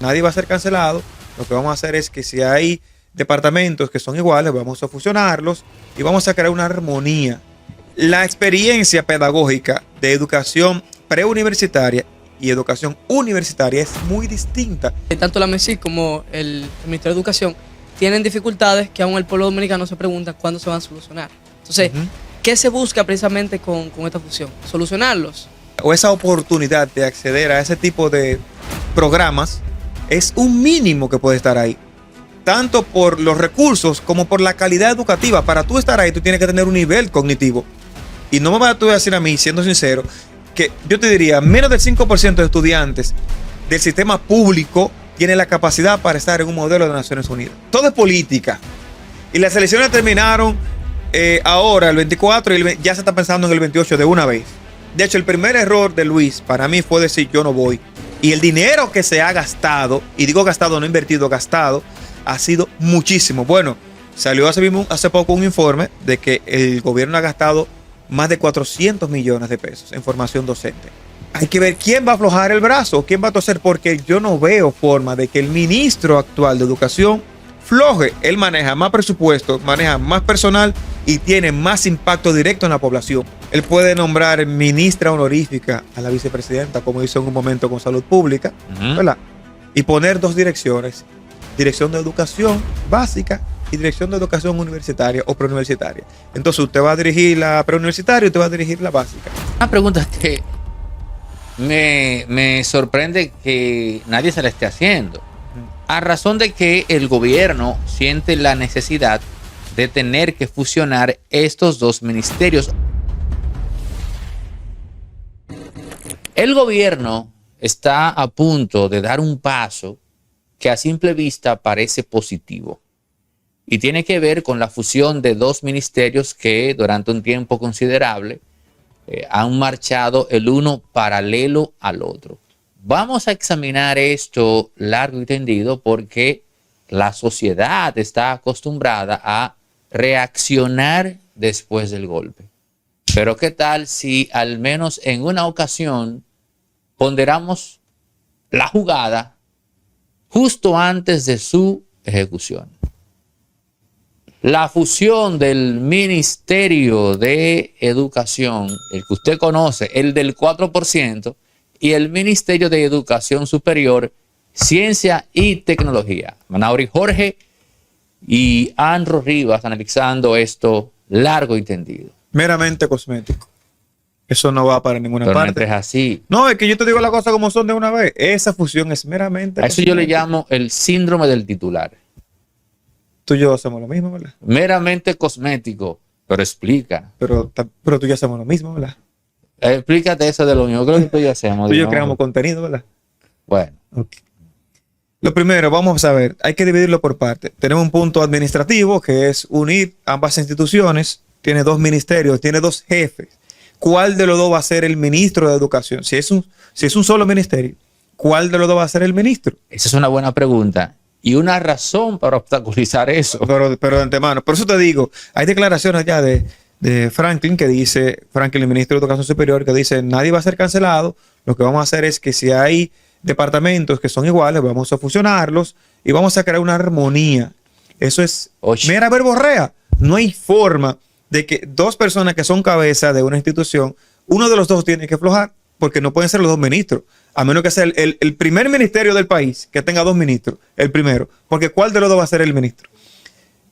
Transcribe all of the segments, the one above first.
Nadie va a ser cancelado. Lo que vamos a hacer es que si hay departamentos que son iguales, vamos a fusionarlos y vamos a crear una armonía. La experiencia pedagógica de educación preuniversitaria y educación universitaria es muy distinta. Tanto la MESI como el Ministerio de Educación tienen dificultades que aún el pueblo dominicano se pregunta cuándo se van a solucionar. Entonces, ¿qué se busca precisamente con esta fusión? ¿Solucionarlos? O esa oportunidad de acceder a ese tipo de programas es un mínimo que puede estar ahí. Tanto por los recursos como por la calidad educativa. Para tú estar ahí, tú tienes que tener un nivel cognitivo. Y no me vas a decir a mí, siendo sincero, que yo te diría, menos del 5% de estudiantes del sistema público tiene la capacidad para estar en un modelo de Naciones Unidas. Todo es política. Y las elecciones terminaron ahora, el 24, y ya se está pensando en el 28 de una vez. De hecho, el primer error de Luis para mí fue decir yo no voy. Y el dinero que se ha gastado, y digo gastado, no invertido, gastado, ha sido muchísimo. Bueno, salió hace poco un informe de que el gobierno ha gastado más de 400 millones de pesos en formación docente. Hay que ver quién va a aflojar el brazo, quién va a toser, porque yo no veo forma de que el ministro actual de Educación floje. Él maneja más presupuesto, maneja más personal y tiene más impacto directo en la población. Él puede nombrar ministra honorífica a la vicepresidenta, como hizo en un momento con Salud Pública, ¿verdad? Y poner dos direcciones: Dirección de Educación Básica y Dirección de Educación Universitaria o Preuniversitaria. Entonces usted va a dirigir la preuniversitaria y usted va a dirigir la básica. Una pregunta que me sorprende que nadie se la esté haciendo. A razón de que el gobierno siente la necesidad de tener que fusionar estos dos ministerios. El gobierno está a punto de dar un paso que a simple vista parece positivo y tiene que ver con la fusión de dos ministerios que durante un tiempo considerable han marchado el uno paralelo al otro. Vamos a examinar esto largo y tendido porque la sociedad está acostumbrada a reaccionar después del golpe. Pero ¿qué tal si al menos en una ocasión ponderamos la jugada justo antes de su ejecución? La fusión del Ministerio de Educación, el que usted conoce, el del 4%, y el Ministerio de Educación Superior, Ciencia y Tecnología. Manauri Jorge y Andro Rivas analizando esto largo y tendido. Meramente cosmético. Eso no va para ninguna Pero parte. No es así. No, es que yo te digo las cosas como son de una vez. Esa fusión es meramente A eso cosmética. yo le llamo el síndrome del titular. Tú y yo hacemos lo mismo, ¿verdad? Meramente cosmético, pero explica. Pero tú y yo hacemos lo mismo, ¿verdad? Explícate eso de lo mismo. Creo que tú y yo hacemos. Tú y yo creamos contenido, ¿verdad? Bueno. Okay. Lo primero, vamos a ver, hay que dividirlo por partes. Tenemos un punto administrativo que es unir ambas instituciones. Tiene dos ministerios, tiene dos jefes. ¿Cuál de los dos va a ser el ministro de Educación? Si es un solo ministerio, ¿cuál de los dos va a ser el ministro? Esa es una buena pregunta y una razón para obstaculizar eso. Pero de antemano. Por eso te digo, hay declaraciones ya de Franklin que dice, Franklin, el ministro de Educación Superior, que dice, nadie va a ser cancelado. Lo que vamos a hacer es que si hay departamentos que son iguales, vamos a fusionarlos y vamos a crear una armonía. Eso es mera verborrea. No hay forma de que dos personas que son cabeza de una institución, uno de los dos tiene que aflojar, porque no pueden ser los dos ministros, a menos que sea el primer ministerio del país que tenga dos ministros, el primero, porque ¿cuál de los dos va a ser el ministro?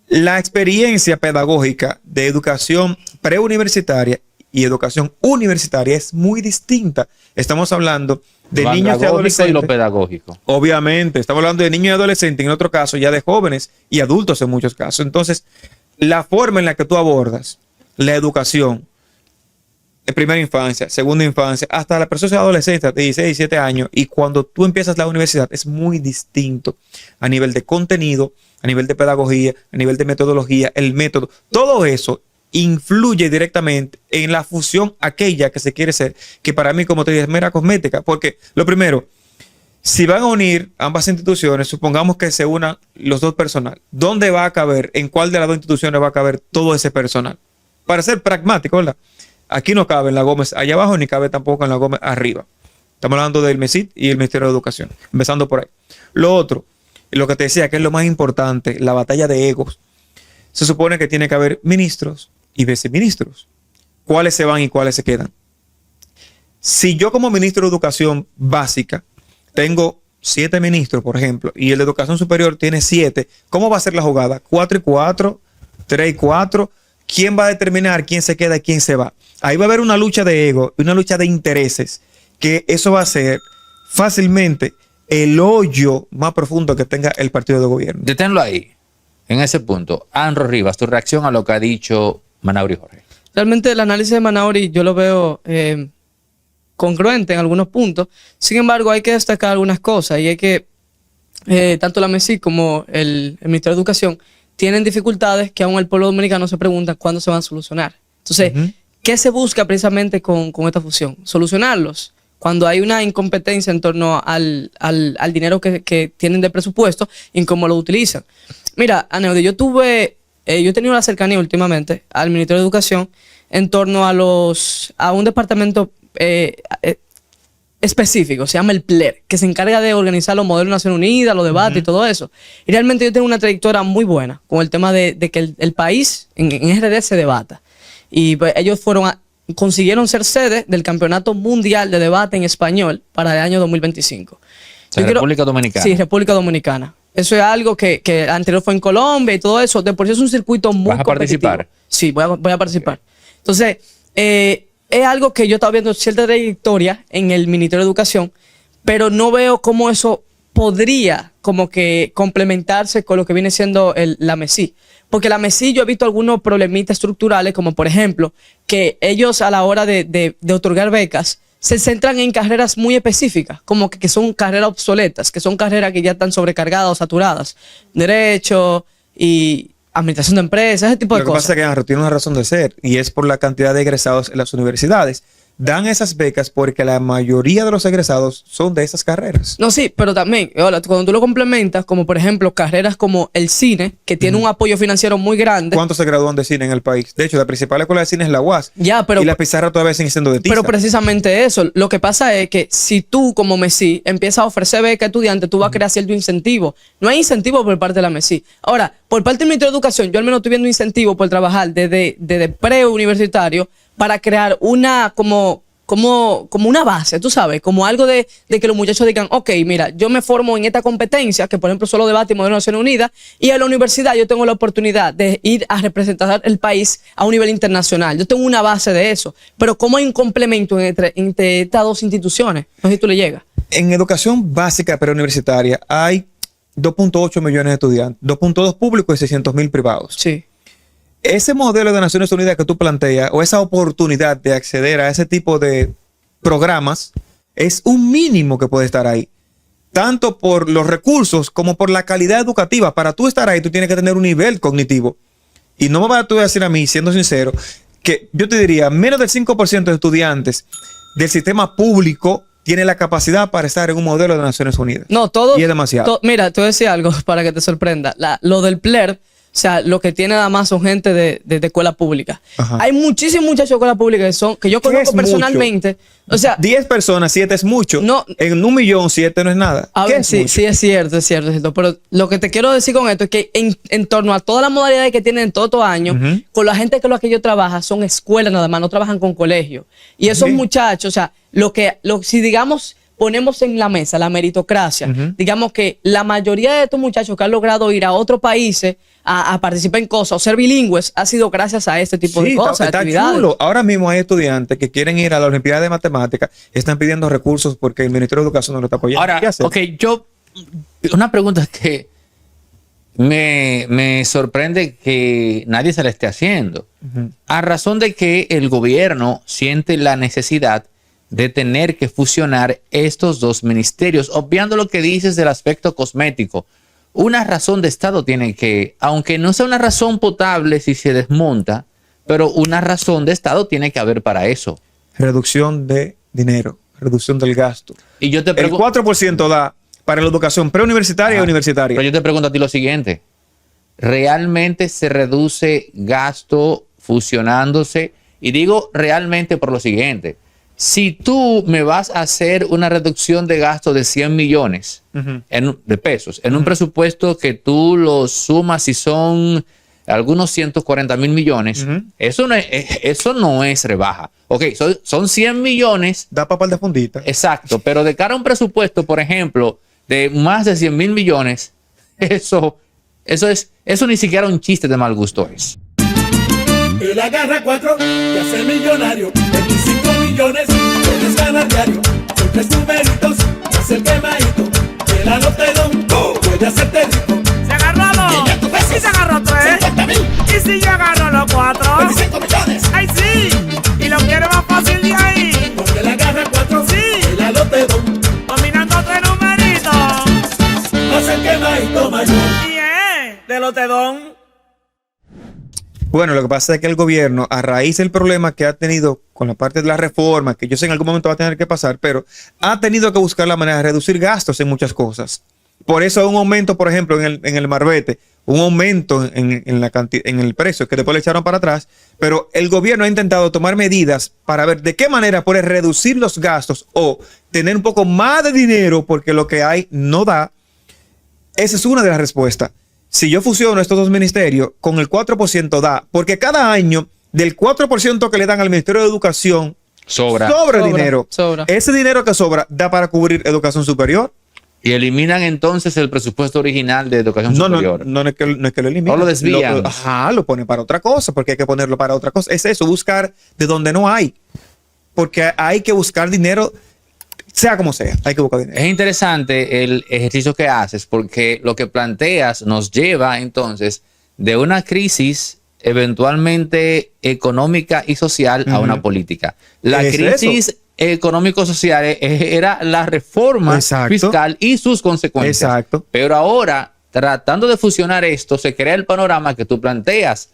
La experiencia pedagógica de educación preuniversitaria y educación universitaria es muy distinta. Estamos hablando de niños y adolescentes. Y lo pedagógico. Obviamente, estamos hablando de niños y adolescentes, en otro caso ya de jóvenes y adultos en muchos casos. Entonces, la forma en la que tú abordas la educación de primera infancia, segunda infancia, hasta la persona adolescente de 16, 17 años, y cuando tú empiezas la universidad es muy distinto a nivel de contenido, a nivel de pedagogía, a nivel de metodología, el método, todo eso influye directamente en la fusión aquella que se quiere hacer, que para mí, como te dije, es mera cosmética, porque lo primero, si van a unir ambas instituciones, supongamos que se unan los dos personal, ¿dónde va a caber, en cuál de las dos instituciones va a caber todo ese personal? Para ser pragmático, ¿verdad? Aquí no cabe en la Gómez allá abajo, ni cabe tampoco en la Gómez arriba. Estamos hablando del MESID y el Ministerio de Educación, empezando por ahí. Lo otro, lo que te decía que es lo más importante, la batalla de egos. Se supone que tiene que haber ministros y viceministros. ¿Cuáles se van y cuáles se quedan? Si yo como ministro de Educación básica tengo 7 ministros, por ejemplo, y el de Educación Superior tiene 7, ¿cómo va a ser la jugada? 4 y 4, 3 y 4. ¿Quién va a determinar quién se queda y quién se va? Ahí va a haber una lucha de ego y una lucha de intereses, que eso va a ser fácilmente el hoyo más profundo que tenga el partido de gobierno. Deténlo ahí, en ese punto. Andro Rivas, tu reacción a lo que ha dicho Manauri Jorge. Realmente el análisis de Manauri yo lo veo congruente en algunos puntos. Sin embargo, hay que destacar algunas cosas y es que tanto la MESI como el Ministerio de Educación tienen dificultades que aún el pueblo dominicano se pregunta cuándo se van a solucionar. Entonces, ¿qué se busca precisamente con esta fusión? Solucionarlos. Cuando hay una incompetencia en torno al dinero que tienen de presupuesto y en cómo lo utilizan. Mira, Aneudi, yo he tenido la cercanía últimamente al Ministerio de Educación en torno a un departamento específico, se llama el PLER, que se encarga de organizar los modelos de Naciones Unidas, los debates y todo eso. Y realmente yo tengo una trayectoria muy buena con el tema de que el país en RD se debata. Y pues, ellos consiguieron ser sede del Campeonato Mundial de Debate en Español para el año 2025. República Dominicana. Sí, República Dominicana. Eso es algo que anterior fue en Colombia y todo eso. De por sí es un circuito muy ¿Vas a competitivo. participar? Sí, voy a participar. Entonces, es algo que yo estaba viendo cierta trayectoria en el Ministerio de Educación, pero no veo cómo eso podría como que complementarse con lo que viene siendo la MESI. Porque la MESI yo he visto algunos problemitas estructurales, como por ejemplo, que ellos a la hora de otorgar becas se centran en carreras muy específicas, como que son carreras obsoletas, que son carreras que ya están sobrecargadas o saturadas. Derecho y administración de empresas, ese tipo de cosas. Lo que pasa es que Andrew tiene una razón de ser y es por la cantidad de egresados en las universidades. Dan esas becas porque la mayoría de los egresados son de esas carreras. No, sí, pero también, cuando tú lo complementas, como por ejemplo carreras como el cine, que tiene un apoyo financiero muy grande. ¿Cuántos se gradúan de cine en el país? De hecho, la principal escuela de cine es la UAS. Ya, pero, y la pizarra todavía sigue siendo de tiza. Pero precisamente eso. Lo que pasa es que si tú como MESI empiezas a ofrecer beca a estudiantes, tú vas a crear cierto incentivo. No hay incentivo por parte de la MESI. Ahora, por parte del Ministerio de Educación, yo al menos estoy viendo incentivo por trabajar desde preuniversitario para crear una como una base, tú sabes, como algo de que los muchachos digan, ok, mira, yo me formo en esta competencia, que por ejemplo solo debate y modelo de Naciones Unidas, y en la universidad yo tengo la oportunidad de ir a representar el país a un nivel internacional. Yo tengo una base de eso, pero ¿cómo hay un complemento entre estas dos instituciones? No sé si tú le llegas. En educación básica preuniversitaria hay 2.8 millones de estudiantes, 2.2 públicos y 600,000 privados. Sí. Ese modelo de Naciones Unidas que tú planteas o esa oportunidad de acceder a ese tipo de programas es un mínimo que puede estar ahí. Tanto por los recursos como por la calidad educativa. Para tú estar ahí, tú tienes que tener un nivel cognitivo. Y no me vas a decir a mí, siendo sincero, que yo te diría, menos del 5% de estudiantes del sistema público tiene la capacidad para estar en un modelo de Naciones Unidas. No, todo. Y es demasiado. Mira, te voy a decir algo para que te sorprenda. Lo del PLER, o sea, lo que tiene nada más son gente de escuela pública. Ajá. Hay muchísimos muchachos de escuela pública que yo conozco personalmente. Mucho? O sea, 10 personas, 7 es mucho. No, en 1.000.000, 7 no es nada. A ver, sí, es cierto. Pero lo que te quiero decir con esto es que en torno a todas las modalidades que tienen todos estos años, con la gente con la que yo trabajo, son escuelas nada más, no trabajan con colegios. Y esos muchachos, o sea, si digamos ponemos en la mesa la meritocracia, digamos que la mayoría de estos muchachos que han logrado ir a otros países a participar en cosas o ser bilingües ha sido gracias a este tipo de cosas, está actividades. chulo. Ahora mismo hay estudiantes que quieren ir a la Olimpiada de Matemáticas y están pidiendo recursos porque el Ministerio de Educación no lo está apoyando. Ahora, ¿Qué hacer? ok, una pregunta que me sorprende que nadie se la esté haciendo. A razón de que el gobierno siente la necesidad de tener que fusionar estos dos ministerios, obviando lo que dices del aspecto cosmético. Una razón de Estado tiene que, aunque no sea una razón potable si se desmonta, pero una razón de Estado tiene que haber para eso. Reducción de dinero, reducción del gasto. Y yo te El 4% da para la educación preuniversitaria y universitaria. Pero yo te pregunto a ti lo siguiente. ¿Realmente se reduce gasto fusionándose? Y digo realmente por lo siguiente. si tú me vas a hacer una reducción de gasto de 100 millones de pesos en un presupuesto que tú lo sumas y son algunos 140 mil millones, eso no es rebaja. Ok, son 100 millones. Da para par de fundita. Exacto, pero de cara a un presupuesto, por ejemplo, de más de 100 mil millones, eso ni siquiera un chiste de mal gusto es. Él agarra 4 y hace millonario. 25 millones, puedes ganar diario. Son 3 numeritos, es el quemadito. El alotero, puede hacerte rico. Se agarró 2. Y se agarró 3. Y si yo agarro los 4. 25 millones. ¡Ay, sí! Y lo quiero más fácil de ahí. Porque él agarra 4, Sí. el alotero. Dominando 3 numeritos. Hace el quemadito mayor. Bien. De lotedón. Bueno, lo que pasa es que el gobierno, a raíz del problema que ha tenido con la parte de la reforma, que yo sé en algún momento va a tener que pasar, pero ha tenido que buscar la manera de reducir gastos en muchas cosas. Por eso hay un aumento, por ejemplo, en el marbete, un aumento en el precio que después le echaron para atrás, pero el gobierno ha intentado tomar medidas para ver de qué manera puede reducir los gastos o tener un poco más de dinero porque lo que hay no da. Esa es una de las respuestas. Si yo fusiono estos dos ministerios, con el 4% da, porque cada año del 4% que le dan al Ministerio de Educación, sobra dinero. Sobra. Ese dinero que sobra da para cubrir educación superior. Y eliminan entonces el presupuesto original de educación superior. No es que lo eliminan. No lo desvían. Lo ponen para otra cosa, porque hay que ponerlo para otra cosa. Es eso, buscar de donde no hay. Porque hay que buscar dinero, sea como sea, hay que buscar dinero. Es interesante el ejercicio que haces porque lo que planteas nos lleva entonces de una crisis eventualmente económica y social a una política. La crisis económico-social era la reforma fiscal y sus consecuencias. Exacto. Pero ahora, tratando de fusionar esto, se crea el panorama que tú planteas.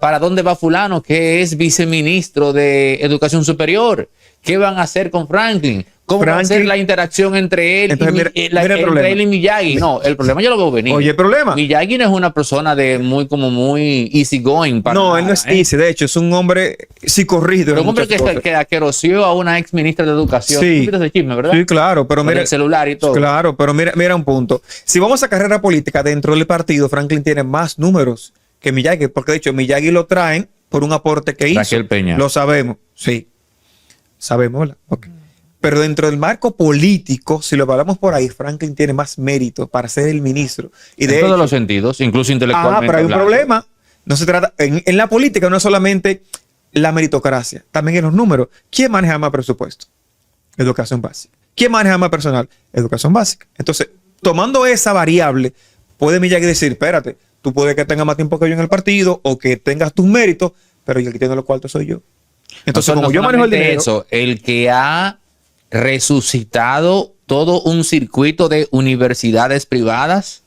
¿Para dónde va fulano que es viceministro de Educación Superior? ¿Qué van a hacer con Franklin? ¿Cómo va a ser la interacción entre él, entre él y Miyagi? No, el problema yo lo veo venir. Oye, el problema. Miyagi no es una persona de muy easy going. No, él no es easy. De hecho, es un hombre psicorrígido. Un hombre que aqueroció a una ex ministra de Educación. Sí. ¿Tú ese chisme, verdad? Sí, claro. Pero mira, el celular y todo. Claro, pero mira un punto. Si vamos a carrera política dentro del partido, Franklin tiene más números que Miyagi, porque de hecho Miyagi lo traen por un aporte que hizo. Raquel Peña. Lo sabemos, sí. Sabemos, ¿verdad? Okay. Pero dentro del marco político, si lo hablamos por ahí, Franklin tiene más mérito para ser el ministro. Y de en todos los sentidos, incluso intelectualmente. pero hay un problema. No se trata, en la política no es solamente la meritocracia, también en los números. ¿Quién maneja más presupuesto? Educación básica. ¿Quién maneja más personal? Educación básica. Entonces, tomando esa variable, puede Miyagi decir, espérate, tú puedes que tengas más tiempo que yo en el partido o que tengas tus méritos, pero yo el que tiene los cuartos soy yo. Entonces, como yo manejo el dinero. Eso, el que ha resucitado todo un circuito de universidades privadas,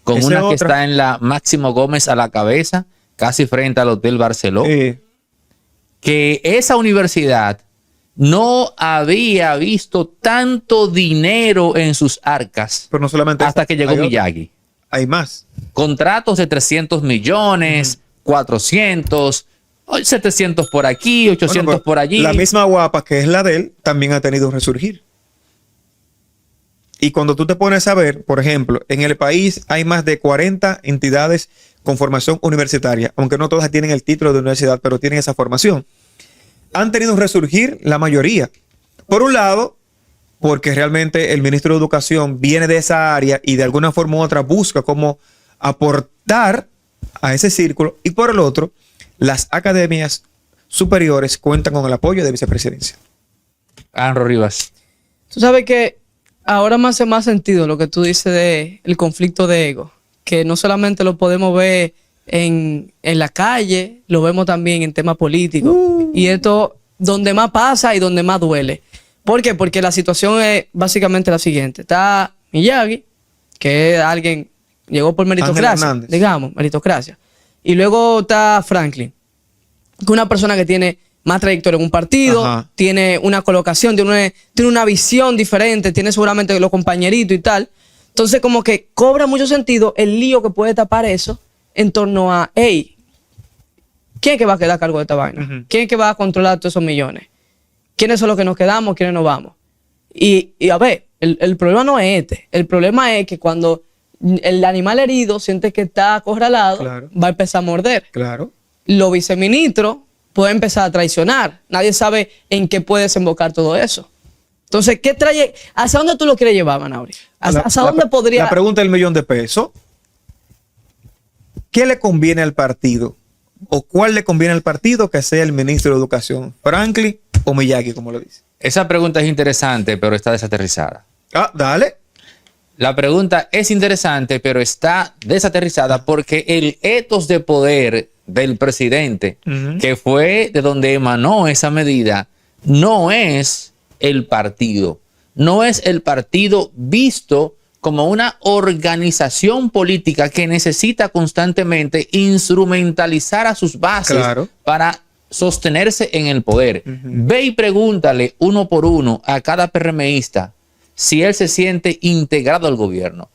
con una que está en la Máximo Gómez a la cabeza, casi frente al Hotel Barceló, que esa universidad no había visto tanto dinero en sus arcas, pero no solamente hasta que llegó Miyagi. Hay más. Contratos de 300 millones, 400, 700 por aquí, 800 por allí. La misma guapa que es la de él también ha tenido un resurgir. Y cuando tú te pones a ver, por ejemplo, en el país hay más de 40 entidades con formación universitaria, aunque no todas tienen el título de universidad, pero tienen esa formación. Han tenido un resurgir la mayoría. Por un lado, porque realmente el ministro de Educación viene de esa área y de alguna forma u otra busca cómo aportar a ese círculo. Y por el otro, las academias superiores cuentan con el apoyo de vicepresidencia. Andro Rivas. Tú sabes que ahora me hace más sentido lo que tú dices del conflicto de ego, que no solamente lo podemos ver en la calle, lo vemos también en temas políticos. Y esto donde más pasa y donde más duele. ¿Por qué? Porque la situación es básicamente la siguiente. Está Miyagi, que es alguien, llegó por meritocracia, digamos, meritocracia. Y luego está Franklin, que es una persona que tiene más trayectoria en un partido, tiene una colocación, tiene una visión diferente, tiene seguramente los compañeritos y tal. Entonces como que cobra mucho sentido el lío que puede tapar eso en torno a, hey, ¿quién es que va a quedar a cargo de esta vaina? ¿Quién es que va a controlar todos esos millones? quiénes son los que nos quedamos, quiénes nos vamos. Y a ver, el problema no es este. El problema es que cuando el animal herido siente que está acorralado, Claro. va a empezar a morder. Claro. Los viceministros pueden empezar a traicionar. Nadie sabe en qué puede desembocar todo eso. Entonces, ¿hacia dónde tú lo quieres llevar, Manauri? ¿Hacia dónde podría...? La pregunta del $1.000.000. ¿Qué le conviene al partido? ¿O cuál le conviene al partido que sea el ministro de Educación? ¿Franklin o Miyagi, como lo dice? Esa pregunta es interesante, pero está desaterrizada. Ah, dale. La pregunta es interesante, pero está desaterrizada porque el etos de poder del presidente, que fue de donde emanó esa medida, no es el partido. No es el partido visto como una organización política que necesita constantemente instrumentalizar a sus bases Claro. para sostenerse en el poder. Ve y pregúntale uno por uno a cada PRMista si él se siente integrado al gobierno.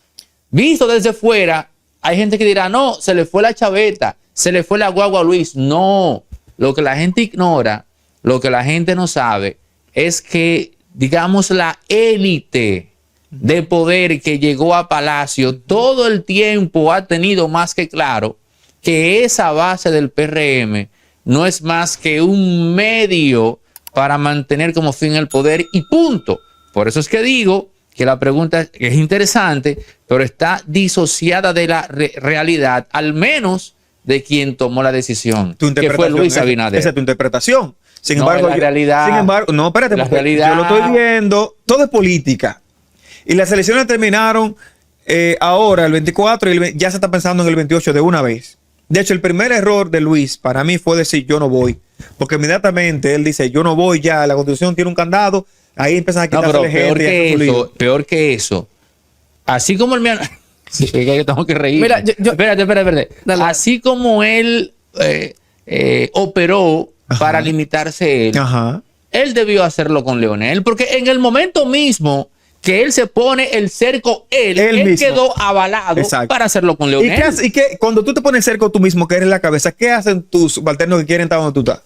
Visto desde fuera, hay gente que dirá, no, se le fue la chaveta, se le fue la guagua a Luis. No, lo que la gente ignora, lo que la gente no sabe, es que, digamos, la élite de poder que llegó a Palacio todo el tiempo ha tenido más que claro que esa base del PRM no es más que un medio para mantener como fin el poder y punto. Por eso es que digo que la pregunta es interesante, pero está disociada de la realidad, al menos de quien tomó la decisión, Tu que fue Luis esa- Abinader. Esa es tu interpretación. Sin No, embargo, la realidad. Sin embargo, no, espérate, La porque realidad. yo lo estoy viendo. Todo es política. Y las elecciones terminaron ahora, el 24, y ya se está pensando en el 28 de una vez. De hecho, el primer error de Luis para mí fue decir yo no voy. Porque inmediatamente él dice yo no voy ya, la constitución tiene un candado. Ahí empiezan a No, quitarse pero gente. peor que eso. Así como el mío. Sí, es que tengo que reír. Mira, Espérate. Dale. Así como él operó Ajá. para limitarse él, Ajá. él debió hacerlo con Leonel, porque en el momento mismo que él se pone el cerco, él mismo. quedó avalado Exacto. para hacerlo con ¿Y Leonel. qué hace- y qué- cuando tú te pones cerca tú mismo, que eres la cabeza, ¿qué hacen tus subalternos que quieren estar donde tú estás?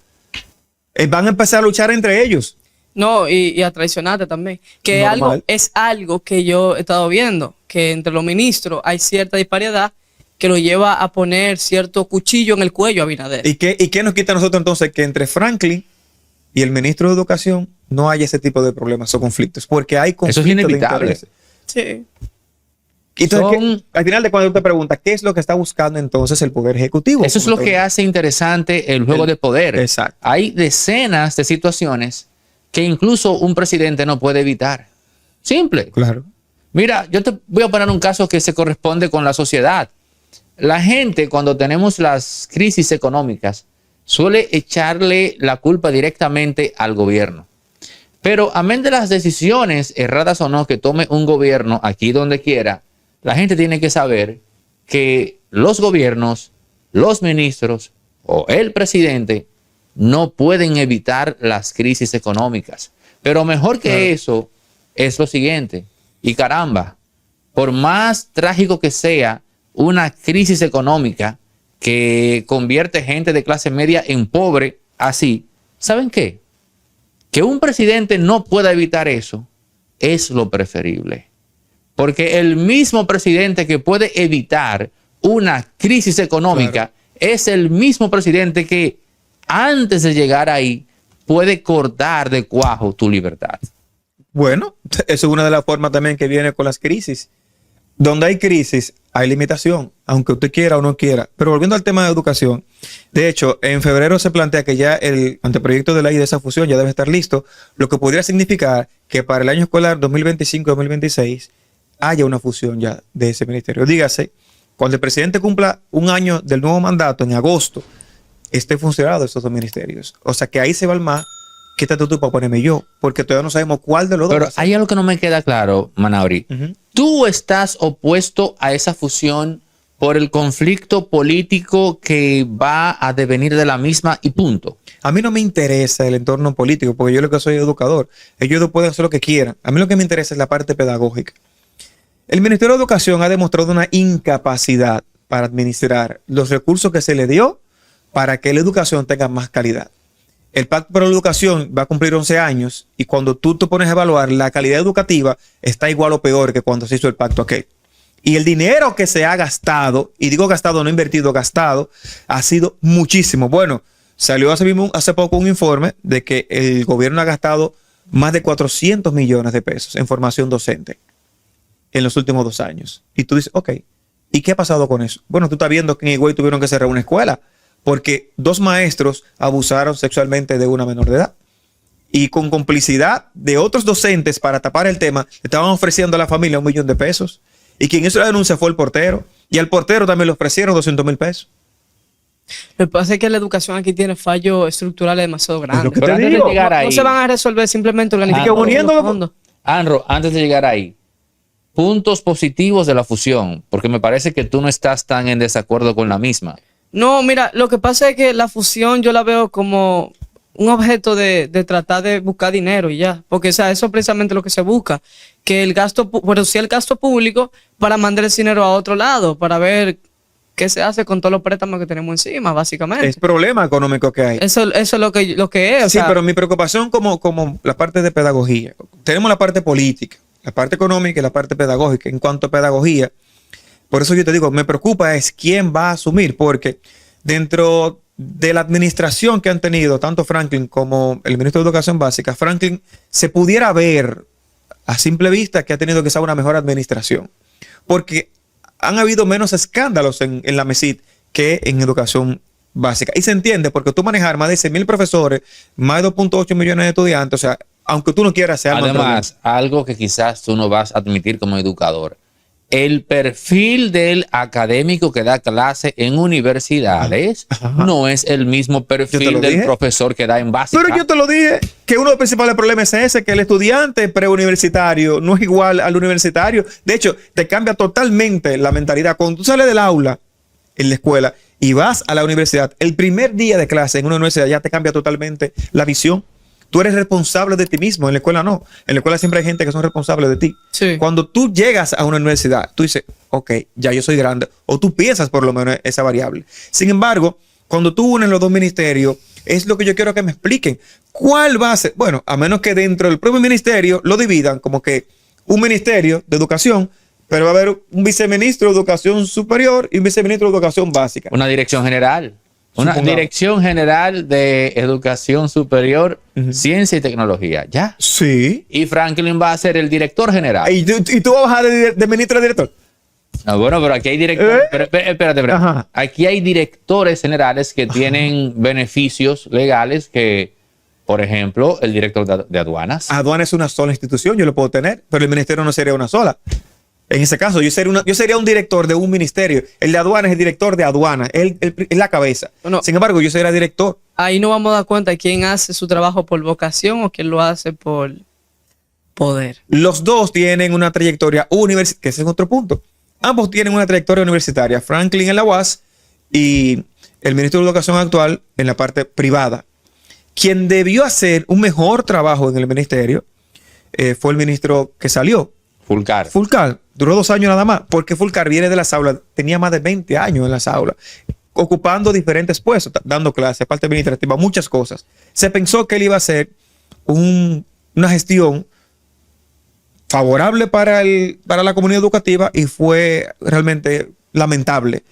Van a empezar a luchar entre ellos. No, y a traicionarte también. Que Normal. es algo que yo he estado viendo, que entre los ministros hay cierta disparidad que lo lleva a poner cierto cuchillo en el cuello a Abinader. ¿Y qué nos quita a nosotros entonces que entre Franklin y el ministro de Educación no haya ese tipo de problemas o conflictos? Porque hay conflictos de inevitable. intereses. Sí. Y entonces, Son- al final de cuando tú te preguntas, ¿qué es lo que está buscando entonces el Poder Ejecutivo? Eso es lo que hace interesante el juego de poder. Exacto. Hay decenas de situaciones que incluso un presidente no puede evitar. Simple. Claro. Mira, yo te voy a poner un caso que se corresponde con la sociedad. La gente, cuando tenemos las crisis económicas, suele echarle la culpa directamente al gobierno. Pero amén de las decisiones, erradas o no, que tome un gobierno aquí donde quiera, la gente tiene que saber que los gobiernos, los ministros o el presidente no pueden evitar las crisis económicas. Pero mejor que eso es lo siguiente. Y caramba, por más trágico que sea una crisis económica que convierte gente de clase media en pobre, así, ¿saben qué? Que un presidente no pueda evitar eso es lo preferible. Porque el mismo presidente que puede evitar una crisis económica es el mismo presidente que antes de llegar ahí puede cortar de cuajo tu libertad. Bueno, eso es una de las formas también que viene con las crisis. Donde hay crisis, hay limitación, aunque usted quiera o no quiera. Pero volviendo al tema de educación, de hecho, en febrero se plantea que ya el anteproyecto de ley de esa fusión ya debe estar listo, lo que podría significar que para el año escolar 2025-2026 haya una fusión ya de ese ministerio. Dígase, cuando el presidente cumpla un año del nuevo mandato, en agosto, esté funcionado esos dos ministerios. O sea que ahí se va el más, quítate tú para ponerme yo, porque todavía no sabemos cuál de los dos. Pero va a ser. hay algo que no me queda claro, Manauri. Ujú. ¿Tú estás opuesto a esa fusión por el conflicto político que va a devenir de la misma y punto? A mí no me interesa el entorno político, porque yo lo que soy educador. Ellos pueden hacer lo que quieran. A mí lo que me interesa es la parte pedagógica. El Ministerio de Educación ha demostrado una incapacidad para administrar los recursos que se le dio para que la educación tenga más calidad. el Pacto por la Educación va a cumplir 11 años y cuando tú te pones a evaluar, la calidad educativa está igual o peor que cuando se hizo el pacto aquel. Y el dinero que se ha gastado, y digo gastado, no invertido, gastado, ha sido muchísimo. Bueno, salió hace poco un informe de que el gobierno ha gastado más de 400 millones de pesos en formación docente en los últimos 2 años. Y tú dices, ok, ¿y qué ha pasado con eso? Bueno, tú estás viendo que en Higüey tuvieron que cerrar una escuela porque 2 maestros abusaron sexualmente de una menor de edad. Y con complicidad de otros docentes para tapar el tema, le estaban ofreciendo a la familia 1 millón de pesos. Y quien hizo la denuncia fue el portero. Y al portero también le ofrecieron 200,000 pesos. Lo que pasa es que la educación aquí tiene fallos estructurales demasiado grandes. lo que Pero te antes digo, de llegar ahí, No se van a resolver simplemente organizando uniendo los fondos. Anro, antes de llegar ahí, puntos positivos de la fusión, porque me parece que tú no estás tan en desacuerdo con la misma. No, mira, lo que pasa es que la fusión yo la veo como un objeto de tratar de buscar dinero y ya. Porque, o sea, eso es precisamente lo que se busca. Que el gasto, reducir el gasto público para mandar el dinero a otro lado, para ver qué se hace con todos los préstamos que tenemos encima, básicamente. Es problema económico que hay. Eso es lo que es. O Sí, sea, pero mi preocupación como la parte de pedagogía. Tenemos la parte política, la parte económica y la parte pedagógica. En cuanto a pedagogía, por eso yo te digo, me preocupa es quién va a asumir, porque dentro de la administración que han tenido tanto Franklin como el ministro de Educación Básica, Franklin se pudiera ver a simple vista que ha tenido quizá una mejor administración, porque han habido menos escándalos en la MESID que en educación básica. Y se entiende porque tú manejar más de 100,000 profesores, más de 2.8 millones de estudiantes, o sea, aunque tú no quieras ser Además, algo que quizás tú no vas a admitir como educador, el perfil del académico que da clase en universidades no es el mismo perfil del profesor que da en básica. Pero yo te lo dije, que uno de los principales problemas es ese, que el estudiante preuniversitario no es igual al universitario. De hecho, te cambia totalmente la mentalidad. Cuando tú sales del aula en la escuela y vas a la universidad, el primer día de clase en una universidad ya te cambia totalmente la visión. Tú eres responsable de ti mismo, en la escuela no. En la escuela siempre hay gente que son responsables de ti. Sí. Cuando tú llegas a una universidad, tú dices, ok, ya yo soy grande, o tú piensas por lo menos esa variable. Sin embargo, cuando tú unes los dos ministerios, es lo que yo quiero que me expliquen. ¿Cuál va a ser? Bueno, a menos que dentro del propio ministerio lo dividan como que un ministerio de educación, pero va a haber un viceministro de educación superior y un viceministro de educación básica. Una dirección general. Una dirección general de educación superior, ciencia y tecnología. ¿Ya? Sí. Y Franklin va a ser el director general. ¿Y tú vas a bajar de ministro a director? No, bueno, pero aquí hay directores. Espérate. Ajá. Aquí hay directores generales que tienen beneficios legales que, por ejemplo, el director de aduanas. Aduana es una sola institución, yo lo puedo tener, pero el ministerio no sería una sola. En ese caso, yo sería un director de un ministerio. El de aduana es el director de aduana, él es la cabeza. Bueno, sin embargo, yo sería director. Ahí no vamos a dar cuenta de quién hace su trabajo por vocación o quién lo hace por poder. Los dos tienen una trayectoria universitaria, que ese es otro punto. Ambos tienen una trayectoria universitaria. Franklin en la UAS y el ministro de Educación actual en la parte privada. Quien debió hacer un mejor trabajo en el ministerio fue el ministro que salió. Fulcar. Duró 2 años nada más, porque Fulcar viene de las aulas, tenía más de 20 años en las aulas, ocupando diferentes puestos, dando clases, parte administrativa, muchas cosas. Se pensó que él iba a hacer una gestión favorable para la comunidad educativa y fue realmente lamentable.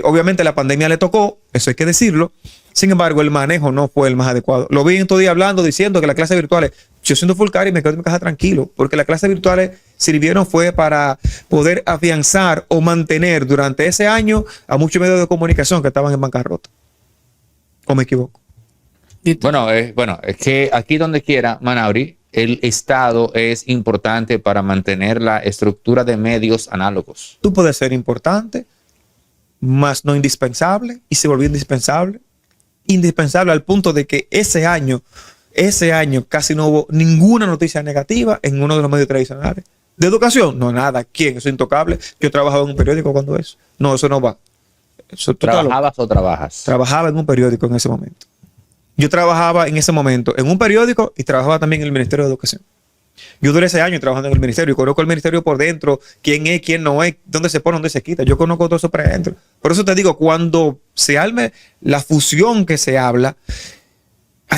Obviamente la pandemia le tocó, eso hay que decirlo. Sin embargo, el manejo no fue el más adecuado. Lo vi en todo día hablando, diciendo que las clases virtuales, yo siendo Fulcar y me quedo en mi casa tranquilo, porque las clases virtuales sirvieron fue para poder afianzar o mantener durante ese año a muchos medios de comunicación que estaban en bancarrota. ¿O me equivoco? Bueno, es que aquí donde quiera, Manauri, el Estado es importante para mantener la estructura de medios análogos. Tú puedes ser importante, más no indispensable, y se volvió indispensable. Indispensable al punto de que ese año casi no hubo ninguna noticia negativa en uno de los medios tradicionales. ¿De educación? No, nada. ¿Quién? Eso es intocable. Yo trabajaba en un periódico cuando eso. No, eso no va. ¿Trabajabas o trabajas? Trabajaba en un periódico en ese momento. Yo trabajaba en ese momento en un periódico y trabajaba también en el Ministerio de Educación. Yo duré 6 años trabajando en el ministerio y conozco el ministerio por dentro, quién es, quién no es, dónde se pone, dónde se quita. Yo conozco todo eso por adentro. Por eso te digo, cuando se arme la fusión que se habla,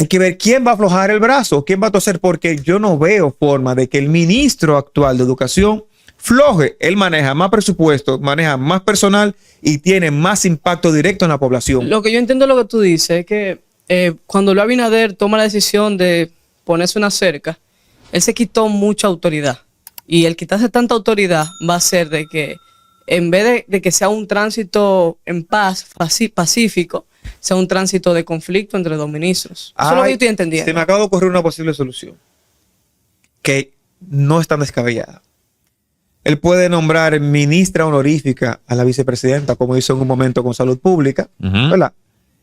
hay que ver quién va a aflojar el brazo, quién va a toser, porque yo no veo forma de que el ministro actual de Educación floje. Él maneja más presupuesto, maneja más personal y tiene más impacto directo en la población. Lo que yo entiendo lo que tú dices es que cuando Luis Abinader toma la decisión de ponerse una cerca, él se quitó mucha autoridad. Y el quitarse tanta autoridad va a ser de que en vez de que sea un tránsito en paz, pacífico, sea un tránsito de conflicto entre dos ministros. Eso es lo que yo estoy entendiendo. Se me acaba de ocurrir una posible solución que no es tan descabellada. Él puede nombrar ministra honorífica a la vicepresidenta, como hizo en un momento con Salud Pública, ¿verdad?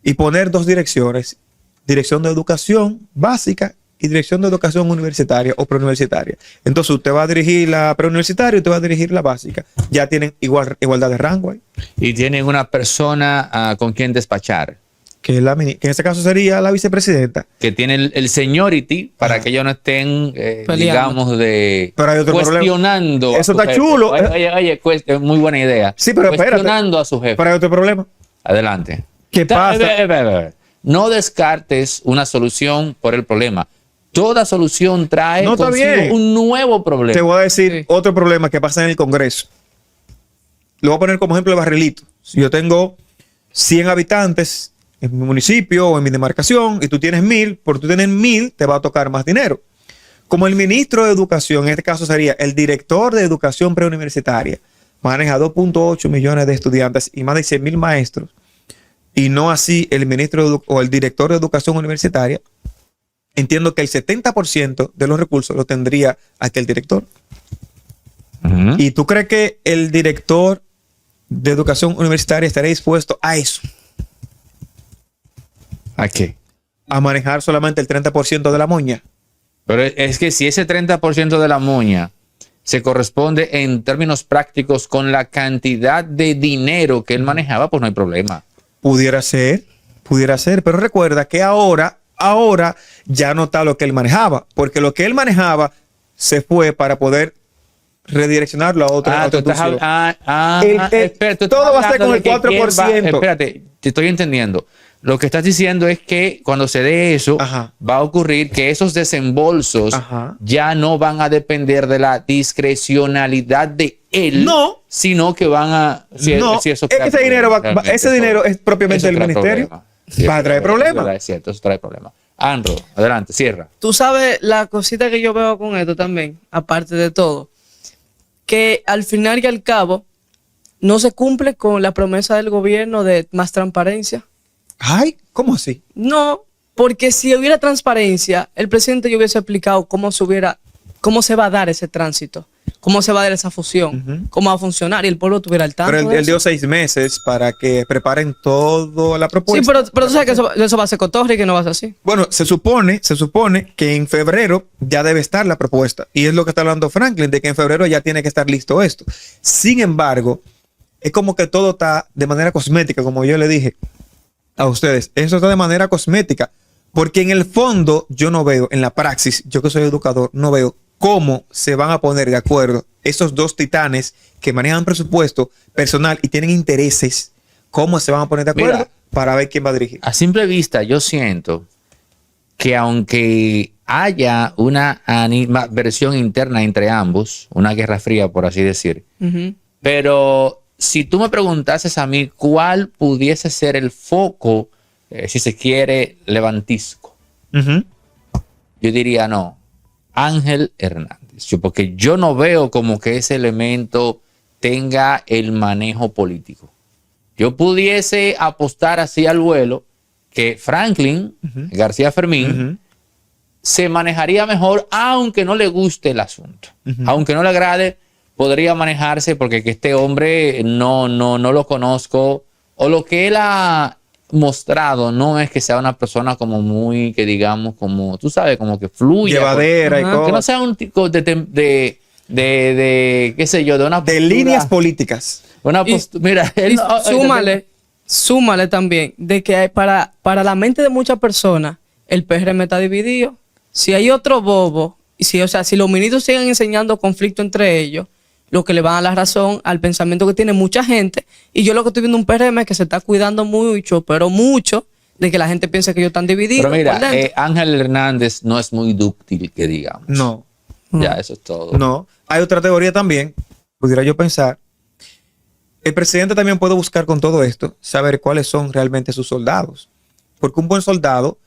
Y poner dos direcciones, dirección de educación básica y dirección de educación universitaria o preuniversitaria. Entonces usted va a dirigir la preuniversitaria y usted va a dirigir la básica. Ya tienen igualdad de rango ahí. Y tienen una persona con quien despachar, Que en este caso sería la vicepresidenta. que tiene el seniority para que ellos no estén, digamos, Pero hay otro cuestionando. problema. Eso a su está jefe. chulo. Oye, muy buena idea. Sí, pero espérate. Cuestionando a su jefe. Pero hay otro problema. Adelante. ¿Qué pasa? No descartes una solución por el problema. Toda solución trae No, está consigo bien. un nuevo problema. Te voy a decir otro problema que pasa en el Congreso. Lo voy a poner como ejemplo de Barrilito. Si yo tengo 100 habitantes en mi municipio o en mi demarcación y tú tienes 1000, por tú tener 1000 te va a tocar más dinero. Como el ministro de Educación, en este caso sería el director de Educación Preuniversitaria, maneja 2.8 millones de estudiantes y más de 100,000 maestros, y no así el ministro o el director de Educación Universitaria, entiendo que el 70% de los recursos lo tendría aquel director. Ujú. ¿Y tú crees que el director de Educación Universitaria estaría dispuesto a eso? ¿A qué? A manejar solamente el 30% de la moña. Pero es que si ese 30% de la moña se corresponde en términos prácticos con la cantidad de dinero que él manejaba, pues no hay problema. Pudiera ser, pero recuerda que ahora ya no está lo que él manejaba, porque lo que él manejaba se fue para poder redireccionarlo a otra institución. Todo va a ser con el 4%. Espérate, te estoy entendiendo. Lo que estás diciendo es que cuando se dé eso, Ajá. va a ocurrir que esos desembolsos Ajá. ya no van a depender de la discrecionalidad de él, No. sino que van a... No, eso es que trae ese dinero problemas, ese realmente, dinero es propiamente eso del trae ministerio. problemas. Va a traer problemas. Es cierto, eso trae problemas. Andro, adelante, cierra. Tú sabes la cosita que yo veo con esto también, aparte de todo, que al final y al cabo no se cumple con la promesa del gobierno de más transparencia. Ay, ¿cómo así? No, porque si hubiera transparencia, el presidente ya hubiese explicado cómo se va a dar ese tránsito, cómo se va a dar esa fusión, cómo va a funcionar y el pueblo tuviera al tanto. Pero de él eso. dio 6 meses para que preparen toda la propuesta. Sí, pero tú sabes que eso va a ser cotorre y que no va a ser así. Bueno, se supone que en febrero ya debe estar la propuesta. Y es lo que está hablando Franklin, de que en febrero ya tiene que estar listo esto. Sin embargo, es como que todo está de manera cosmética, como yo le dije a ustedes. Eso está de manera cosmética. Porque en el fondo yo no veo, en la praxis, yo que soy educador, no veo cómo se van a poner de acuerdo esos dos titanes que manejan presupuesto personal y tienen intereses. ¿Cómo se van a poner de acuerdo? Mira, para ver quién va a dirigir? A simple vista, yo siento que aunque haya una animadversión interna entre ambos, una guerra fría, por así decir, pero si tú me preguntases a mí cuál pudiese ser el foco, si se quiere, levantisco, Ujú. yo diría no, Ángel Hernández, porque yo no veo como que ese elemento tenga el manejo político. Yo pudiese apostar así al vuelo que Franklin García Fermín se manejaría mejor, aunque no le guste el asunto. Aunque no le agrade, podría manejarse porque que este hombre no lo conozco, o lo que él ha mostrado no es que sea una persona como muy, que digamos, como, tú sabes, como que fluya. Llevadera y Que no cosas. sea un tipo de qué sé yo, de una De postura- líneas políticas. una Y- mira, él Y no- súmale también de que para la mente de muchas personas el PRM está dividido. Si hay otro bobo, y si los ministros siguen enseñando conflicto entre ellos, lo que le va a dar la razón al pensamiento que tiene mucha gente. Y yo lo que estoy viendo un PRM que se está cuidando mucho, pero mucho, de que la gente piense que ellos están divididos. Pero mira, por dentro. Ángel Hernández no es muy dúctil, que digamos. No, Ya, eso es todo. no. Hay otra teoría también, pudiera yo pensar. El presidente también puede buscar con todo esto saber cuáles son realmente sus soldados. Porque un buen soldado,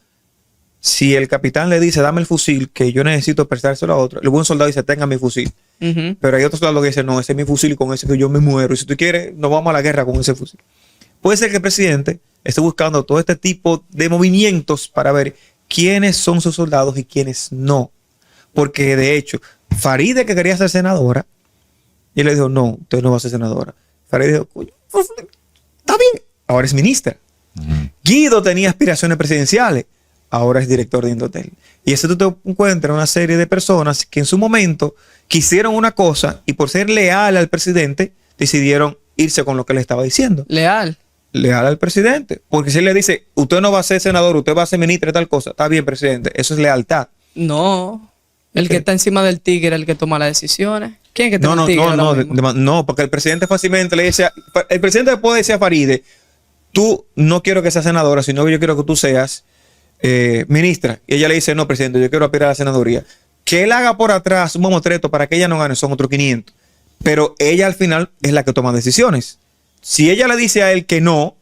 si el capitán le dice, dame el fusil, que yo necesito prestárselo a otro, el buen soldado dice, tenga mi fusil. Ujú. Pero hay otros soldados que dicen, no, ese es mi fusil y con ese que yo me muero. Y si tú quieres, nos vamos a la guerra con ese fusil. Puede ser que el presidente esté buscando todo este tipo de movimientos para ver quiénes son sus soldados y quiénes no. Porque de hecho, Faride, que quería ser senadora, y él le dijo, no, usted no va a ser senadora. Faride dijo, coño, pues, está bien, ahora es ministra. Guido tenía aspiraciones presidenciales, ahora es director de Indotel. Y eso tú te encuentras una serie de personas que en su momento quisieron una cosa y por ser leal al presidente decidieron irse con lo que le estaba diciendo. Leal. Leal al presidente. Porque si él le dice, usted no va a ser senador, usted va a ser ministro de tal cosa, está bien, presidente. Eso es lealtad. No. El que está encima del tigre es el que toma las decisiones. ¿Quién es que está No, en el no, tigre no, ahora no, mismo? no, porque el presidente fácilmente le dice, el presidente puede decir a Faride, tú no quiero que seas senadora, sino que yo quiero que tú seas ministra. Y ella le dice, no, presidente, yo quiero aspirar a la senaduría. Que él haga por atrás un mamotreto para que ella no gane, son otros 500. Pero ella al final es la que toma decisiones. Si ella le dice a él que no,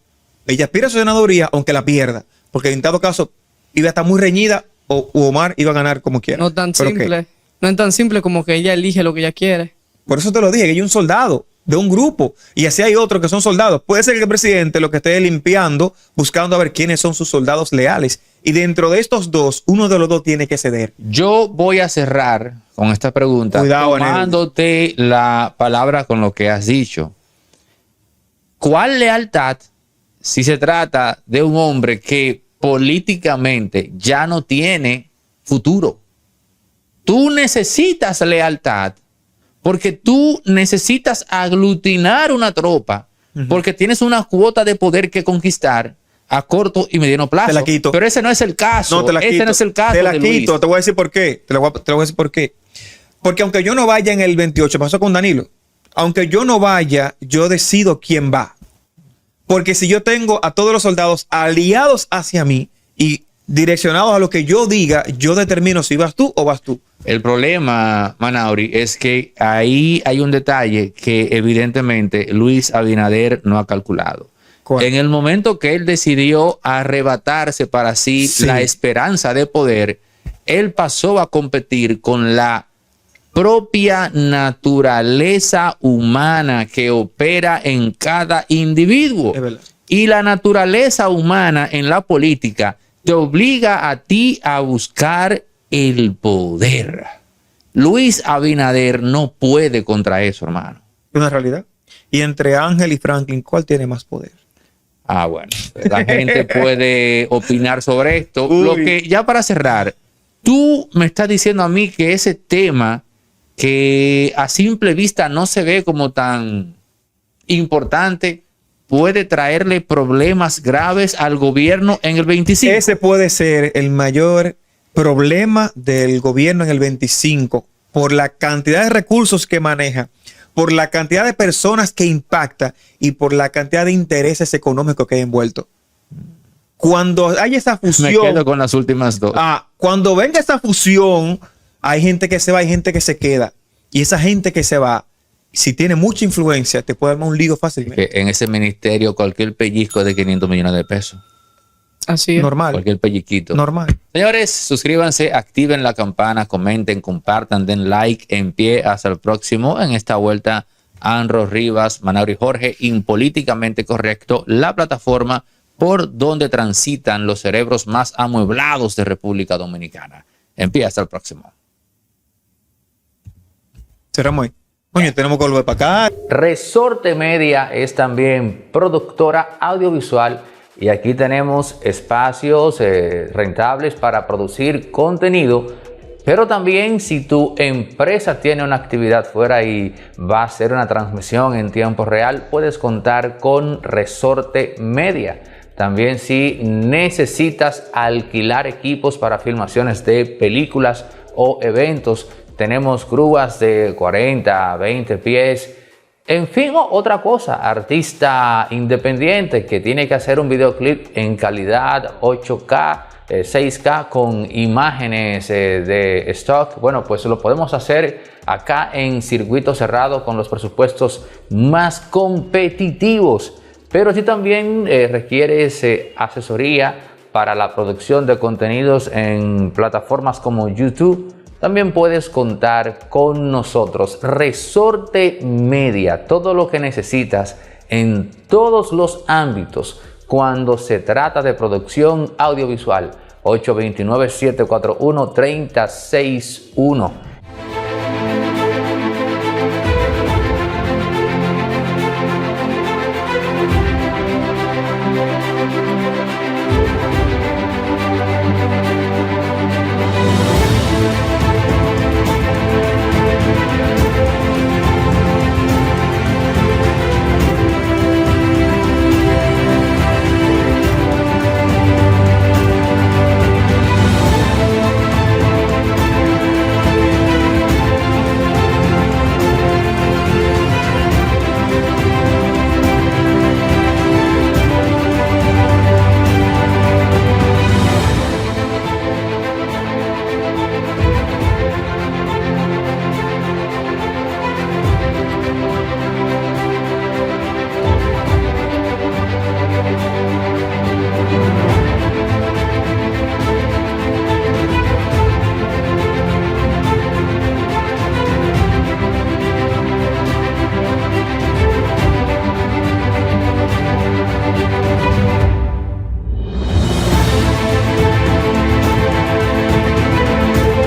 ella aspira a su senaduría, aunque la pierda. Porque en dado caso, iba a estar muy reñida o Omar iba a ganar como quiera. No tan ¿Pero qué? simple. No es tan simple como que ella elige lo que ella quiere. Por eso te lo dije, que hay un soldado de un grupo y así hay otros que son soldados. Puede ser que el presidente lo que esté limpiando, buscando a ver quiénes son sus soldados leales. Y dentro de estos dos, uno de los dos tiene que ceder. Yo voy a cerrar con esta pregunta, Cuidado, Anel. tomándote la palabra con lo que has dicho. ¿Cuál lealtad si se trata de un hombre que políticamente ya no tiene futuro? Tú necesitas lealtad porque tú necesitas aglutinar una tropa, porque tienes una cuota de poder que conquistar a corto y mediano plazo. Te la quito. Pero ese no es el caso. No, te la Este quito. no es el caso Te la de quito. Luis. Te voy a decir por qué. Te lo voy a decir por qué. Porque aunque yo no vaya en el 28, pasó con Danilo. Aunque yo no vaya, yo decido quién va. Porque si yo tengo a todos los soldados aliados hacia mí y direccionados a lo que yo diga, yo determino si vas tú o vas tú. El problema, Manauri, es que ahí hay un detalle que evidentemente Luis Abinader no ha calculado. ¿Cuál? En el momento que él decidió arrebatarse para sí, Sí. la esperanza de poder, él pasó a competir con la propia naturaleza humana que opera en cada individuo. Es verdad. Y la naturaleza humana en la política te obliga a ti a buscar el poder. Luis Abinader no puede contra eso, hermano. Es una realidad. Y entre Ángel y Franklin, ¿cuál tiene más poder? Ah, bueno, la gente puede opinar sobre esto. Uy. Lo que, ya para cerrar, tú me estás diciendo a mí que ese tema que a simple vista no se ve como tan importante, puede traerle problemas graves al gobierno en el 25. Ese puede ser el mayor problema del gobierno en el 25 por la cantidad de recursos que maneja, por la cantidad de personas que impacta y por la cantidad de intereses económicos que hay envuelto. Cuando hay esa Me fusión, quedo con las últimas dos. cuando venga esa fusión, hay gente que se va, hay gente que se queda. Y esa gente que se va, si tiene mucha influencia, te puede armar un lío fácilmente. Que en ese ministerio cualquier pellizco es de 500 millones de pesos. Así es. Normal. Cualquier pellizquito. Normal. Señores, suscríbanse, activen la campana, comenten, compartan, den like, en pie. Hasta el próximo. En esta vuelta, Anro Rivas, Manauri Jorge, Impolíticamente Correcto, la plataforma por donde transitan los cerebros más amueblados de República Dominicana. En pie, hasta el próximo. Cerramos ahí. Coño, tenemos que volver para acá. Resorte Media es también productora audiovisual y aquí tenemos espacios rentables para producir contenido, pero también si tu empresa tiene una actividad fuera y va a hacer una transmisión en tiempo real, puedes contar con Resorte Media. También si necesitas alquilar equipos para filmaciones de películas o eventos, tenemos grúas de 40 a 20 pies En fin, otra cosa, artista independiente que tiene que hacer un videoclip en calidad 8K, 6K con imágenes de stock, bueno, pues lo podemos hacer acá en circuito cerrado con los presupuestos más competitivos. Pero si también requieres asesoría para la producción de contenidos en plataformas como YouTube, también puedes contar con nosotros. Resorte Media, todo lo que necesitas en todos los ámbitos cuando se trata de producción audiovisual. 829-741-3061.